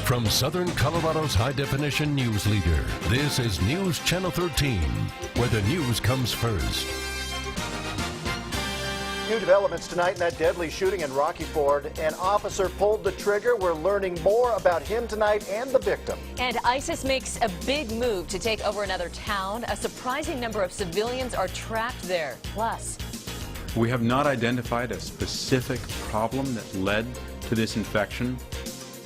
From Southern Colorado's high-definition news leader, this is News Channel 13, where the news comes first. New developments tonight in that deadly shooting in Rocky Ford. An officer pulled the trigger. We're learning more about him tonight and the victim. And ISIS makes a big move to take over another town. A surprising number of civilians are trapped there. Plus, we have not identified a specific problem that led to this infection.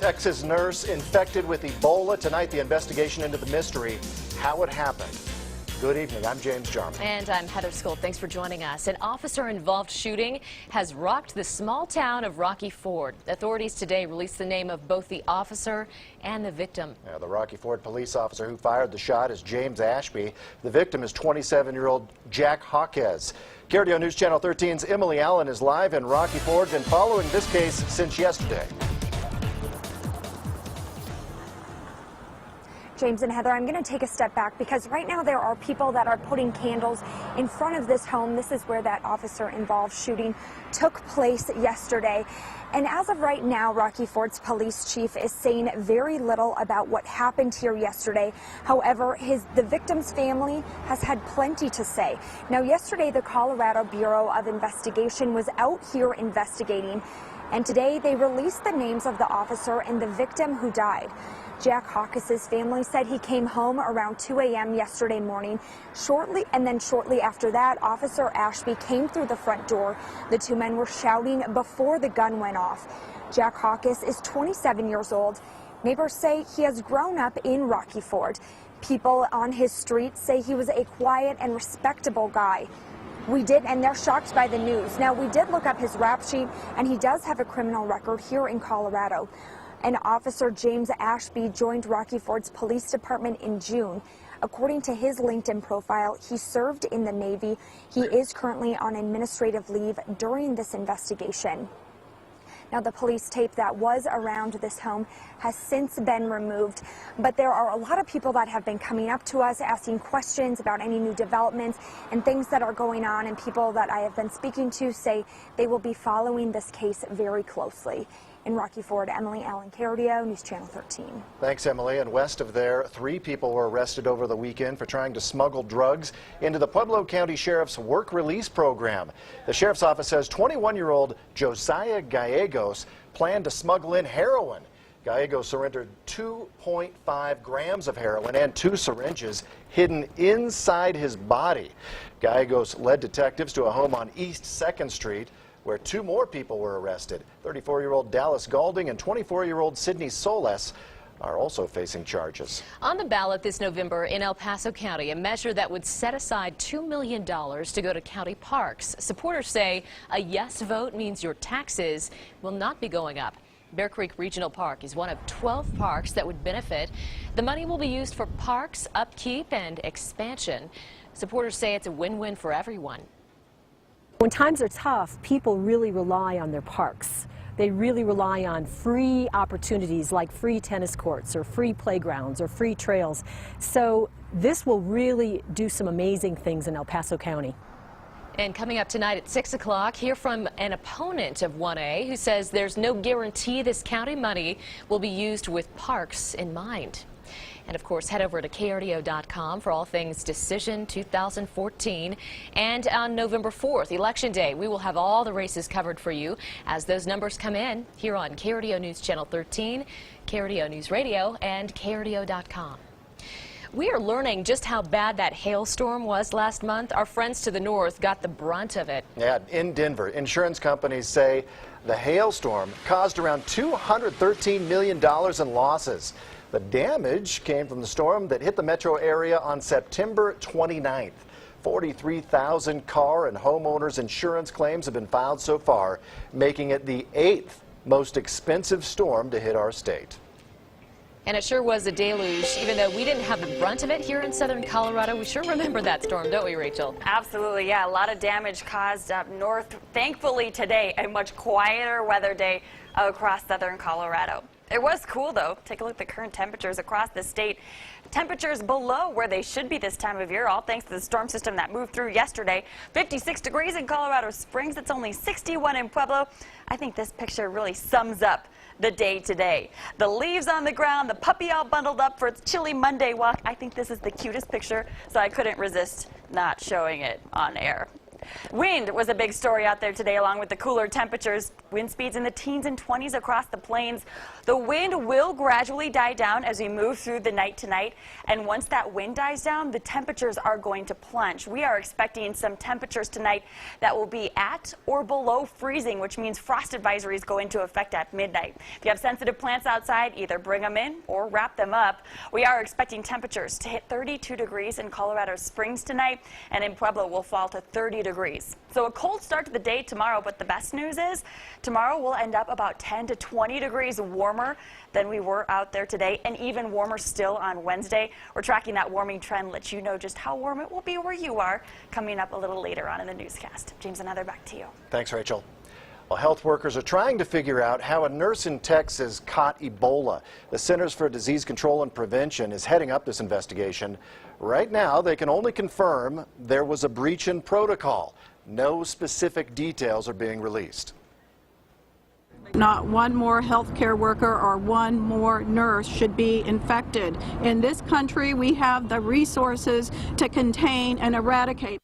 Texas nurse infected with Ebola. Tonight, the investigation into the mystery, how it happened. Good evening. I'm James Jarman. And I'm Heather Skold. Thanks for joining us. An officer-involved shooting has rocked the small town of Rocky Ford. Authorities today released the name of both the officer and the victim. Yeah, the Rocky Ford police officer who fired the shot is James Ashby. The victim is 27-year-old Jack Hawkes. KRDO News Channel 13's Emily Allen is live in Rocky Ford, been following this case since yesterday. James and Heather, I'm going to take a step back because right now there are people that are putting candles in front of this home. This is where that officer-involved shooting took place yesterday. And as of right now, Rocky Ford's police chief is saying very little about what happened here yesterday. However, the victim's family has had plenty to say. Now, yesterday, the Colorado Bureau of Investigation was out here investigating, and today they released the names of the officer and the victim who died. Jack Hawkes' family said he came home around 2 a.m. yesterday morning. Shortly after that, Officer Ashby came through the front door. The two men were shouting before the gun went off. Jack Hawkes is 27 years old. Neighbors say he has grown up in Rocky Ford. People on his street say he was a quiet and respectable guy. And they're shocked by the news. Now, we did look up his rap sheet, and he does have a criminal record here in Colorado. And Officer James Ashby joined Rocky Ford's police department in June. According to his LinkedIn profile, he served in the Navy. He is currently on administrative leave during this investigation. Now, the police tape that was around this home has since been removed, but there are a lot of people that have been coming up to us asking questions about any new developments and things that are going on, and people that I have been speaking to say they will be following this case very closely. In Rocky Ford, Emily Allen, KRDO News Channel 13. Thanks, Emily. And west of there, 3 people were arrested over the weekend for trying to smuggle drugs into the Pueblo County Sheriff's work release program. The Sheriff's Office says 21-year-old Josiah Gallegos planned to smuggle in heroin. Gallegos surrendered 2.5 grams of heroin and 2 syringes hidden inside his body. Gallegos led detectives to a home on East 2nd Street, where 2 more people were arrested. 34-year-old Dallas Galding and 24-year-old Sydney Soles are also facing charges. On the ballot this November in El Paso County, a measure that would set aside $2 million to go to county parks. Supporters say a yes vote means your taxes will not be going up. Bear Creek Regional Park is one of 12 parks that would benefit. The money will be used for parks, upkeep, and expansion. Supporters say it's a win-win for everyone. When times are tough, people really rely on their parks. They really rely on free opportunities like free tennis courts or free playgrounds or free trails. So this will really do some amazing things in El Paso County. And coming up tonight at 6 o'clock, hear from an opponent of 1A who says there's no guarantee this county money will be used with parks in mind. And of course, head over to KRDO.com for all things Decision 2014. And on November 4th, Election Day, we will have all the races covered for you as those numbers come in here on KRDO News Channel 13, KRDO News Radio, and KRDO.com. We are learning just how bad that hailstorm was last month. Our friends to the north got the brunt of it. Yeah, in Denver, insurance companies say the hailstorm caused around $213 million in losses. The damage came from the storm that hit the metro area on September 29th. 43,000 car and homeowners insurance claims have been filed so far, making it the 8th most expensive storm to hit our state. And it sure was a deluge. Even though we didn't have the brunt of it here in southern Colorado, we sure remember that storm, don't we, Rachel? Absolutely, yeah. A lot of damage caused up north. Thankfully today, a much quieter weather day across southern Colorado. It was cool, though. Take a look at the current temperatures across the state. Temperatures below where they should be this time of year, all thanks to the storm system that moved through yesterday. 56 degrees in Colorado Springs. It's only 61 in Pueblo. I think this picture really sums up the day today. The leaves on the ground, the puppy all bundled up for its chilly Monday walk. I think this is the cutest picture, so I couldn't resist not showing it on air. Wind was a big story out there today, along with the cooler temperatures. Wind speeds in the teens and 20s across the plains. The wind will gradually die down as we move through the night tonight. And once that wind dies down, the temperatures are going to plunge. We are expecting some temperatures tonight that will be at or below freezing, which means frost advisories go into effect at midnight. If you have sensitive plants outside, either bring them in or wrap them up. We are expecting temperatures to hit 32 degrees in Colorado Springs tonight, and in Pueblo will fall to 30 degrees. So a cold start to the day tomorrow, but the best news is tomorrow we'll end up about 10 to 20 degrees warmer than we were out there today, and even warmer still on Wednesday. We're tracking that warming trend, let you know just how warm it will be where you are, coming up a little later on in the newscast. James and Heather, back to you. Thanks, Rachel. Well, health workers are trying to figure out how a nurse in Texas caught Ebola. The Centers for Disease Control and Prevention is heading up this investigation. Right now, they can only confirm there was a breach in protocol. No specific details are being released. Not one more healthcare worker or one more nurse should be infected. In this country, we have the resources to contain and eradicate.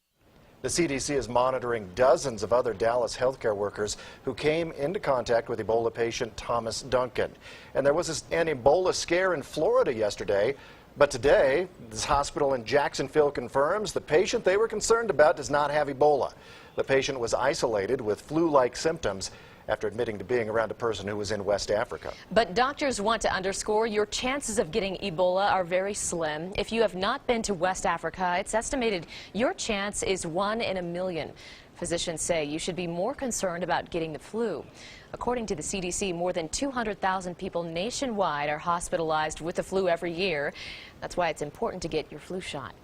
The CDC is monitoring dozens of other Dallas healthcare workers who came into contact with Ebola patient Thomas Duncan. And there was an Ebola scare in Florida yesterday. But today, this hospital in Jacksonville confirms the patient they were concerned about does not have Ebola. The patient was isolated with flu-like symptoms after admitting to being around a person who was in West Africa. But doctors want to underscore your chances of getting Ebola are very slim. If you have not been to West Africa, it's estimated your chance is 1 in a million. Physicians say you should be more concerned about getting the flu. According to the CDC, more than 200,000 people nationwide are hospitalized with the flu every year. That's why it's important to get your flu shot.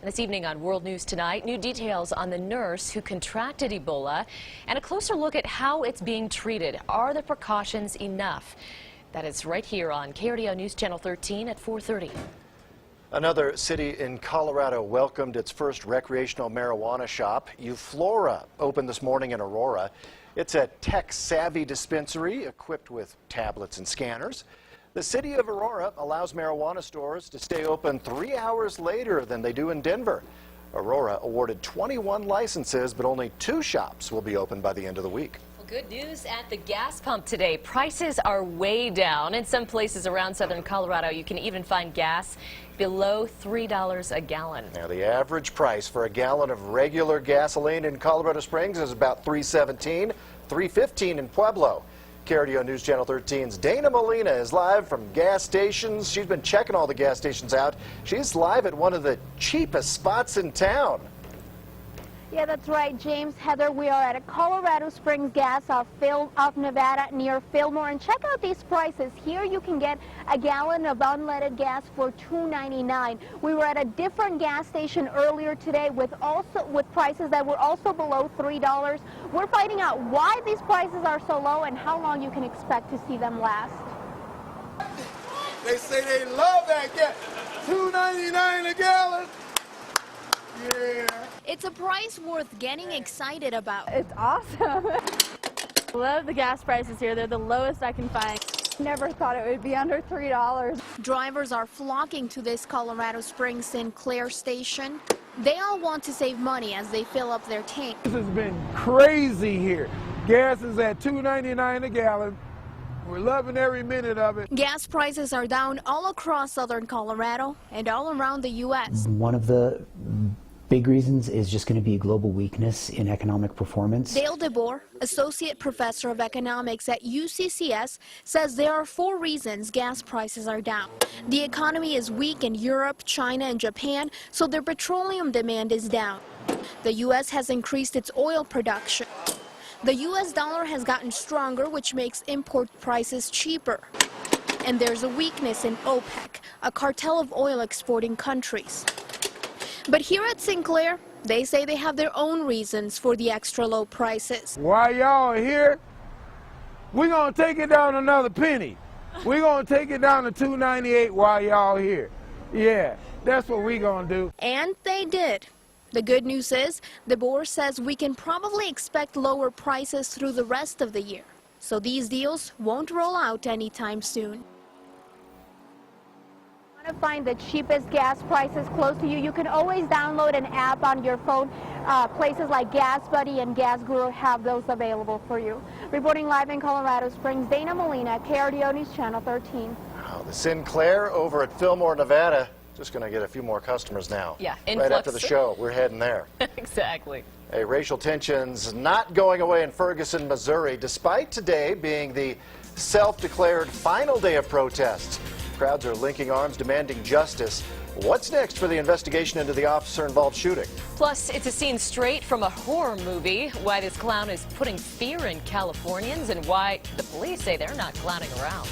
And this evening on World News Tonight, new details on the nurse who contracted Ebola and a closer look at how it's being treated. Are the precautions enough? That is right here on KRDO News Channel 13 at 4:30. Another city in Colorado welcomed its first recreational marijuana shop. Euflora opened this morning in Aurora. It's a tech-savvy dispensary equipped with tablets and scanners. The city of Aurora allows marijuana stores to stay open 3 hours later than they do in Denver. Aurora awarded 21 licenses, but only 2 shops will be open by the end of the week. Well, good news at the gas pump today. Prices are way down. In some places around southern Colorado, you can even find gas below $3 a gallon. Now, the average price for a gallon of regular gasoline in Colorado Springs is about $3.17, $3.15 in Pueblo. KRDO News Channel 13's Dana Molina is live from gas stations. She's been checking all the gas stations out. She's live at one of the cheapest spots in town. Yeah, that's right, James. Heather, we are at a Colorado Springs gas off Nevada near Fillmore. And check out these prices. Here you can get a gallon of unleaded gas for $2.99. We were at a different gas station earlier today with prices that were also below $3. We're finding out why these prices are so low and how long you can expect to see them last. They say they love that gas. $2.99 a gallon. Yeah. It's a price worth getting excited about. It's awesome. Love the gas prices here. They're the lowest I can find. Never thought it would be under $3. Drivers are flocking to this Colorado Springs Sinclair station. They all want to save money as they fill up their tank. This has been crazy here. Gas is at $2.99 a gallon. We're loving every minute of it. Gas prices are down all across southern Colorado and all around the U.S. One of the big reasons is just going to be global weakness in economic performance. Dale DeBoer, associate professor of economics at UCCS, says there are 4 reasons gas prices are down. The economy is weak in Europe, China, and Japan, so their petroleum demand is down. The U.S. has increased its oil production. The U.S. dollar has gotten stronger, which makes import prices cheaper. And there's a weakness in OPEC, a cartel of oil exporting countries. But here at Sinclair, they say they have their own reasons for the extra low prices. While y'all are here, we're going to take it down another penny. We're going to take it down to $2.98 while y'all here. Yeah, that's what we're going to do. And they did. The good news is, DeBoer says we can probably expect lower prices through the rest of the year. so these deals won't roll out anytime soon. To find the cheapest gas prices close to you, you can always download an app on your phone. Places like Gas Buddy and Gas Guru have those available for you. Reporting live in Colorado Springs, Dana Molina, KRDO News Channel 13. Wow, the Sinclair over at Fillmore, Nevada, just going to get a few more customers now. Yeah, right influx. after the show, we're heading there. Exactly. Hey, racial tensions not going away in Ferguson, Missouri, despite today being the self-declared final day of protests. Crowds are linking arms, demanding justice. What's next for the investigation into the officer-involved shooting? Plus, it's a scene straight from a horror movie. Why this clown is putting fear in Californians and why the police say they're not clowning around.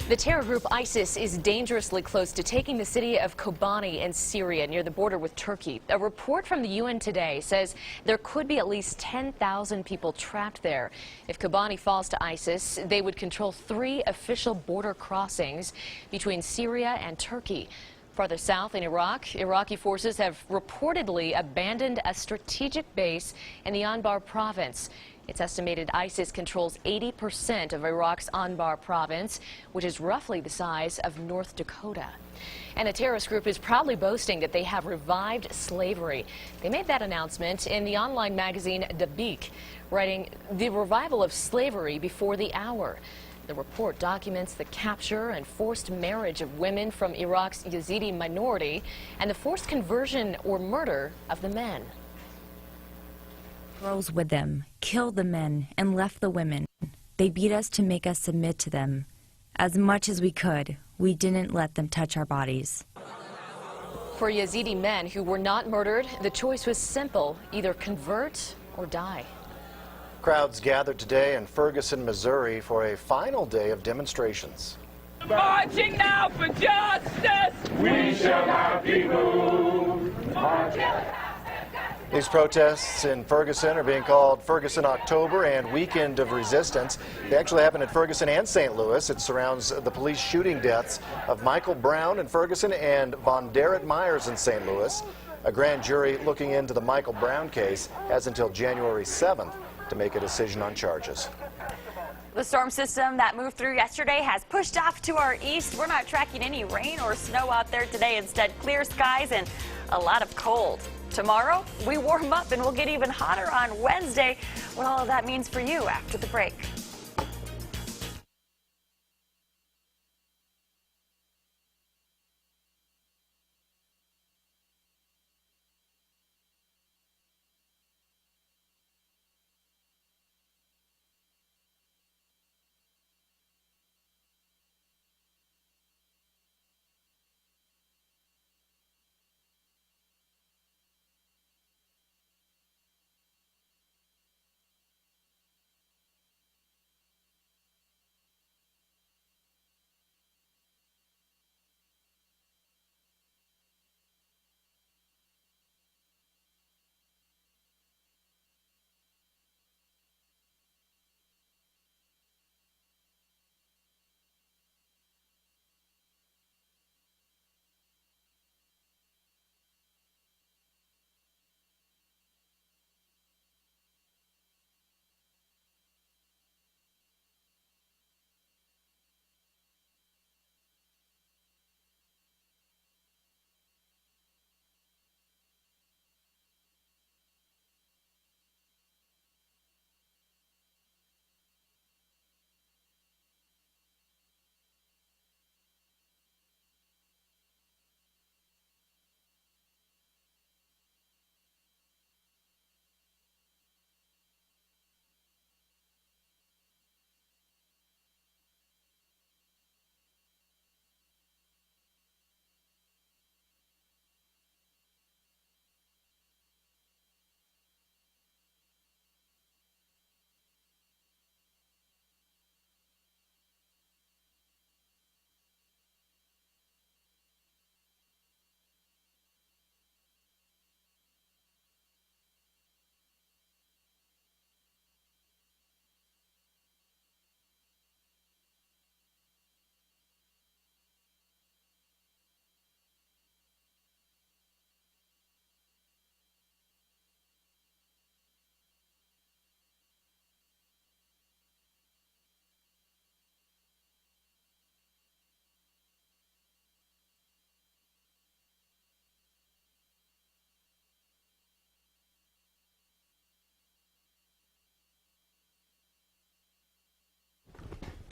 The terror group ISIS is dangerously close to taking the city of Kobani in Syria near the border with Turkey. A report from the UN today says there could be at least 10,000 people trapped there. If Kobani falls to ISIS, they would control 3 official border crossings between Syria and Turkey. Farther south in Iraq, Iraqi forces have reportedly abandoned a strategic base in the Anbar province. It's estimated ISIS controls 80% of Iraq's Anbar province, which is roughly the size of North Dakota. And the terrorist group is proudly boasting that they have revived slavery. They made that announcement in the online magazine Dabiq, writing, "The revival of slavery before the hour." The report documents the capture and forced marriage of women from Iraq's Yazidi minority and the forced conversion or murder of the men. Girls with them, killed the men, and left the women. They beat us to make us submit to them. As much as we could, we didn't let them touch our bodies. For Yazidi men who were not murdered, the choice was simple: either convert or die. Crowds gathered today in Ferguson, Missouri for a final day of demonstrations. Marching now for justice! We shall not be moved. These protests in Ferguson are being called Ferguson October and Weekend of Resistance. They actually happen in Ferguson and St. Louis. It surrounds the police shooting deaths of Michael Brown in Ferguson and Von Derritt Myers in St. Louis. A grand jury looking into the Michael Brown case has until January 7th to make a decision on charges. The storm system that moved through yesterday has pushed off to our east. We're not tracking any rain or snow out there today. Instead, clear skies and a lot of cold. Tomorrow, we warm up and we'll get even hotter on Wednesday. What all of that means for you after the break.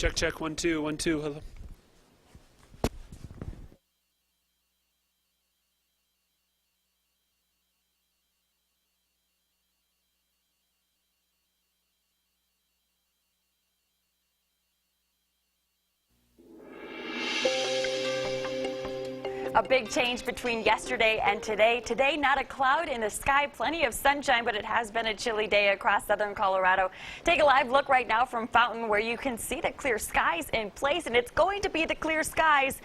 Check, check, 1, 2, 1, 2, hello. A big change between yesterday and today. Today, not a cloud in the sky, plenty of sunshine, but it has been a chilly day across southern Colorado. Take a live look right now from Fountain where you can see the clear skies in place, and it's going to be the clear skies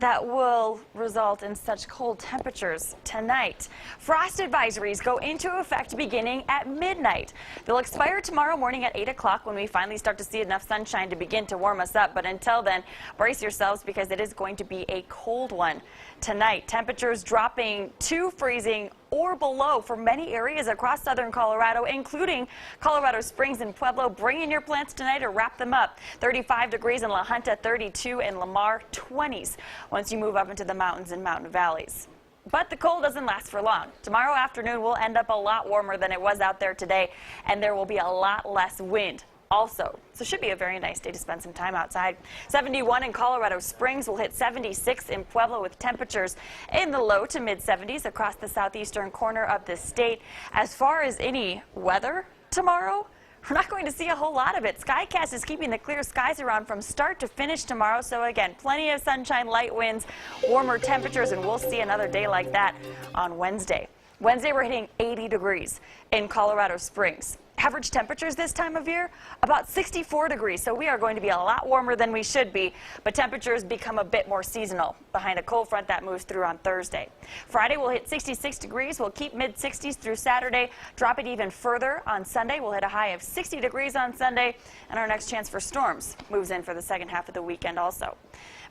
that will result in such cold temperatures tonight. Frost advisories go into effect beginning at midnight. They'll expire tomorrow morning at 8 o'clock when we finally start to see enough sunshine to begin to warm us up. But until then, brace yourselves because it is going to be a cold one tonight. Temperatures dropping to freezing or below for many areas across southern Colorado, including Colorado Springs and Pueblo. Bring in your plants tonight or wrap them up. 35 degrees in La Junta, 32 in Lamar, 20s once you move up into the mountains and mountain valleys. But the cold doesn't last for long. Tomorrow afternoon will end up a lot warmer than it was out there today, and there will be a lot less wind also. So it should be a very nice day to spend some time outside. 71 in Colorado Springs, will hit 76 in Pueblo with temperatures in the low to mid 70s across the southeastern corner of the state. As far as any weather tomorrow, we're not going to see a whole lot of it. Skycast is keeping the clear skies around from start to finish tomorrow. So again, plenty of sunshine, light winds, warmer temperatures, and we'll see another day like that on Wednesday. Wednesday, we're hitting 80 degrees in Colorado Springs. Average temperatures this time of year, about 64 degrees. So we are going to be a lot warmer than we should be, but temperatures become a bit more seasonal behind a cold front that moves through on Thursday. Friday, we'll hit 66 degrees. We'll keep mid 60s through Saturday, drop it even further on Sunday. We'll hit a high of 60 degrees on Sunday, and our next chance for storms moves in for the second half of the weekend also.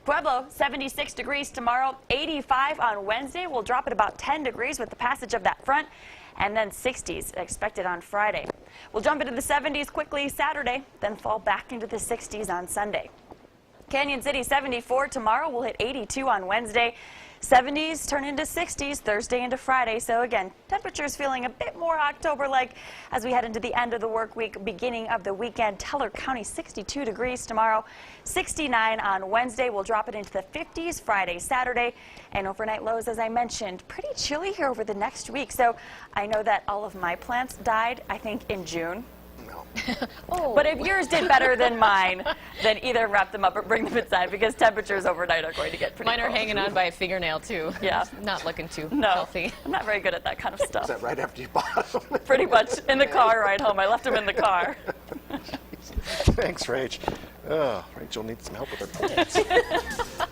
Pueblo, 76 degrees tomorrow, 85 on Wednesday. We'll drop it about 10 degrees with the passage of that front, and then 60s expected on Friday. We'll jump into the 70s quickly Saturday, then fall back into the 60s on Sunday. Canyon City, 74 tomorrow. We'll hit 82 on Wednesday. 70s turn into 60s Thursday into Friday. So again, temperatures feeling a bit more October-like as we head into the end of the work week, beginning of the weekend. Teller County, 62 degrees tomorrow, 69 on Wednesday. We'll drop it into the 50s Friday, Saturday, and overnight lows, as I mentioned, pretty chilly here over the next week. So I know that all of my plants died, I think, in June. Oh. But if yours did better than mine, then either wrap them up or bring them inside because temperatures overnight are going to get pretty Mine are cold. hanging on by a fingernail, too. Yeah. Not looking too No, healthy. I'm not very good at that kind of stuff. Is that right after you bought them? Pretty much in the car ride home. I left them in the car. Thanks, Rach. Oh, Rachel needs some help with her plants.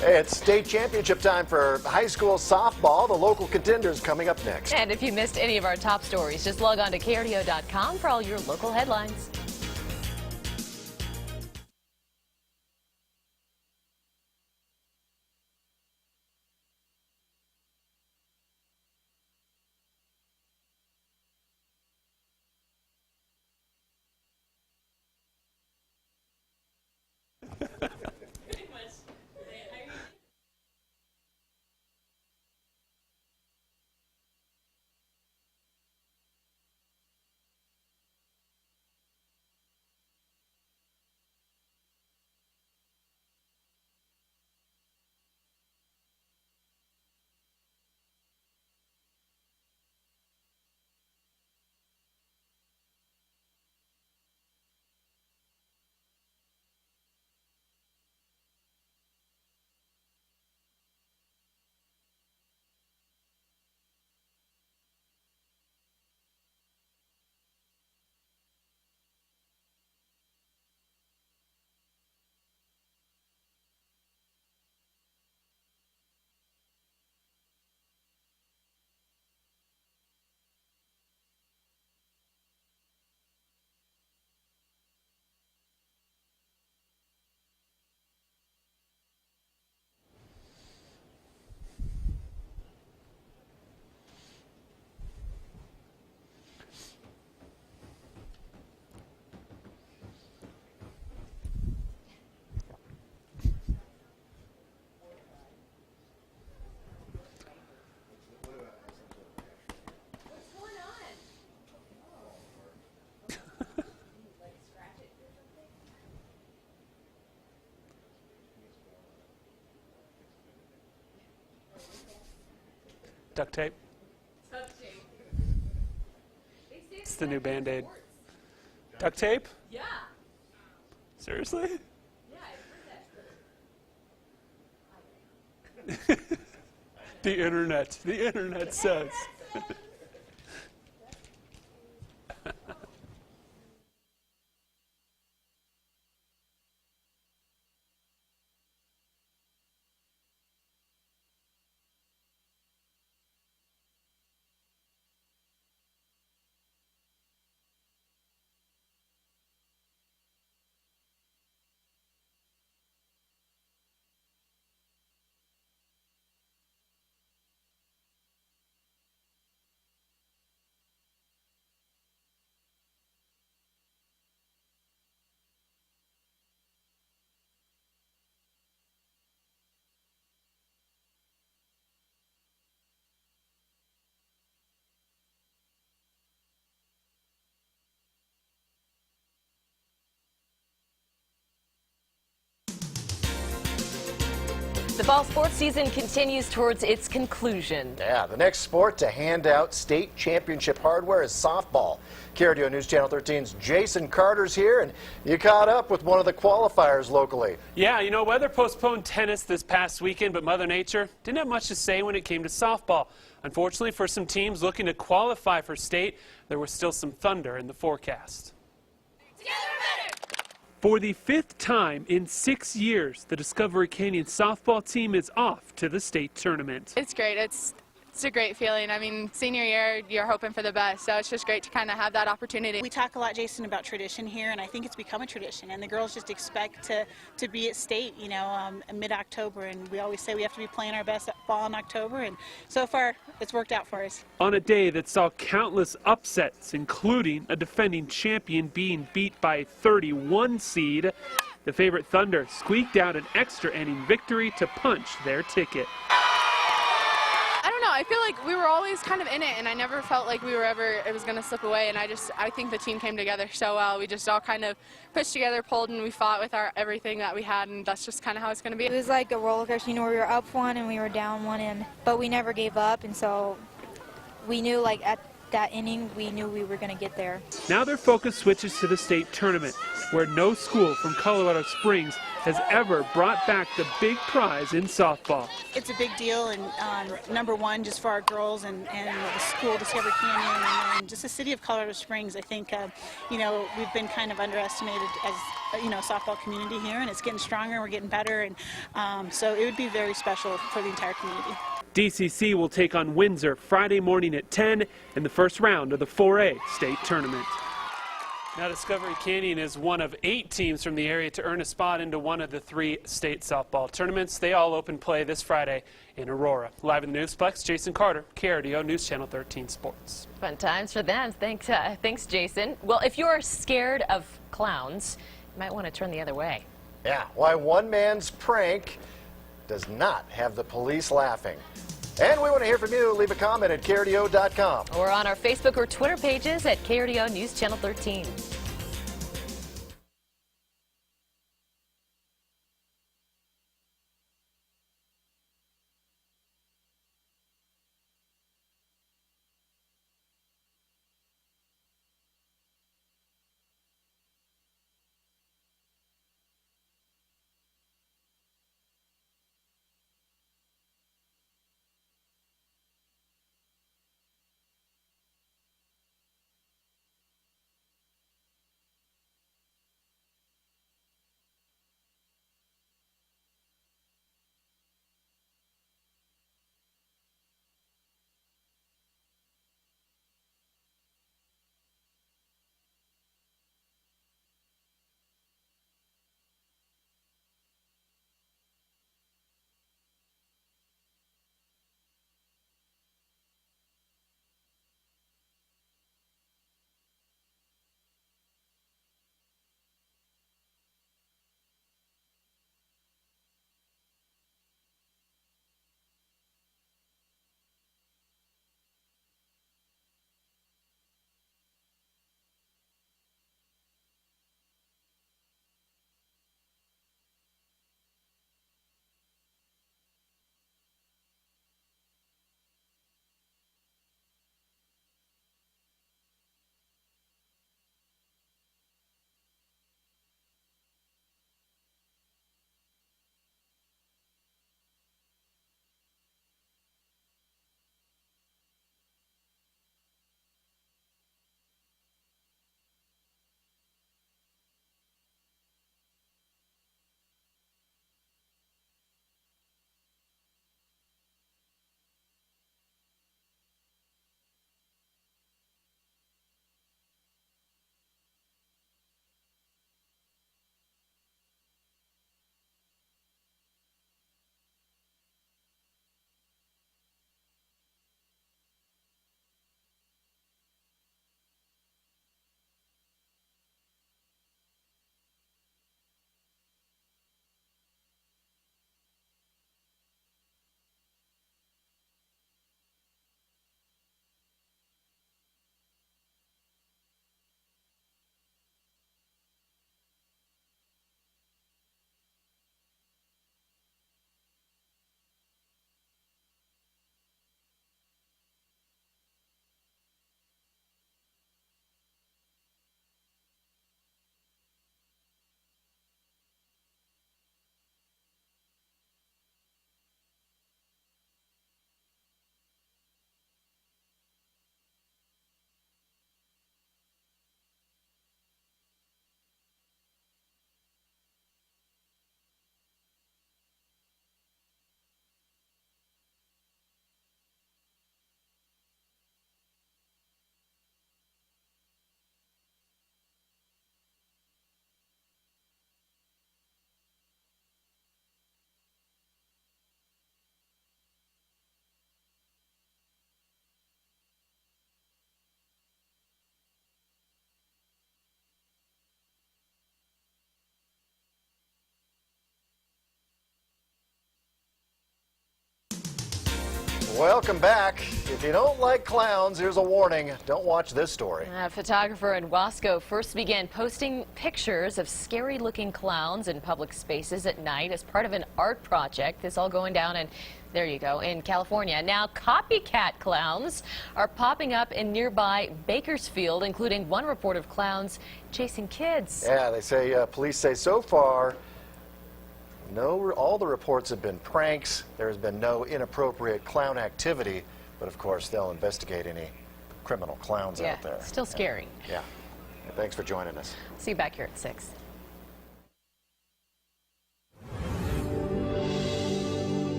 Hey, it's state championship time for high school softball. The local contenders coming up next. And if you missed any of our top stories, just log on to KRDO.com for all your local headlines. Duct tape. It's the new Band-Aid. Duct tape? Yeah. Seriously? Yeah, I've heard that. The internet says. The fall sports season continues towards its conclusion. Yeah, the next sport to hand out state championship hardware is softball. KRDO News Channel 13's Jason Carter's here, and you caught up with one of the qualifiers locally. Yeah, you know, weather postponed tennis this past weekend, but Mother Nature didn't have much to say when it came to softball. Unfortunately, for some teams looking to qualify for state, there was still some thunder in the forecast. For the 5th time in 6 years, the Discovery Canyon softball team is off to the state tournament. It's great. It's a great feeling. I mean, senior year, you're hoping for the best, so it's just great to kind of have that opportunity. We talk a lot, Jason, about tradition here, and I think it's become a tradition, and the girls just expect to be at state, you know, mid-October, and we always say we have to be playing our best ball in October, and so far, it's worked out for us. On a day that saw countless upsets, including a defending champion being beat by a 31 seed, the favorite Thunder squeaked out an extra inning victory to punch their ticket. I don't know. I feel like we were always kind of in it, and I never felt like it was going to slip away, and I think the team came together so well. We just all kind of pushed together, pulled, and we fought with everything that we had, and that's just kind of how it's going to be. It was like a roller coaster, you know, we were up one and we were down one, but we never gave up, and so we knew, like, at that inning, we knew we were going to get there. Now their focus switches to the state tournament, where no school from Colorado Springs has ever brought back the big prize in softball. It's a big deal, and number one, just for our girls and the school, Discovery Canyon, and just the city of Colorado Springs. I think, you know, we've been kind of underestimated as, you know, softball community here, and it's getting stronger, we're getting better, and so it would be very special for the entire community. DCC will take on Windsor Friday morning at 10 in the first round of the 4A state tournament. Now Discovery Canyon is one of 8 teams from the area to earn a spot into one of the 3 state softball tournaments. They all open play this Friday in Aurora. Live in the Newsplex, Jason Carter, KRDO News Channel 13 Sports. Fun times for them. Thanks, Jason. Well, if you're scared of clowns, you might want to turn the other way. Yeah, why one man's prank does not have the police laughing. And we want to hear from you. Leave a comment at KRDO.com. Or on our Facebook or Twitter pages at KRDO News Channel 13. Welcome back. If you don't like clowns, here's a warning. Don't watch this story. A photographer in Wasco first began posting pictures of scary-looking clowns in public spaces at night as part of an art project. This all going down in, there you go, in California. Now, copycat clowns are popping up in nearby Bakersfield, including one report of clowns chasing kids. Yeah, they say, police say so far, all the reports have been pranks. There has been no inappropriate clown activity, but of course they'll investigate any criminal clowns out there. Still scary. Yeah. Thanks for joining us. See you back here at 6.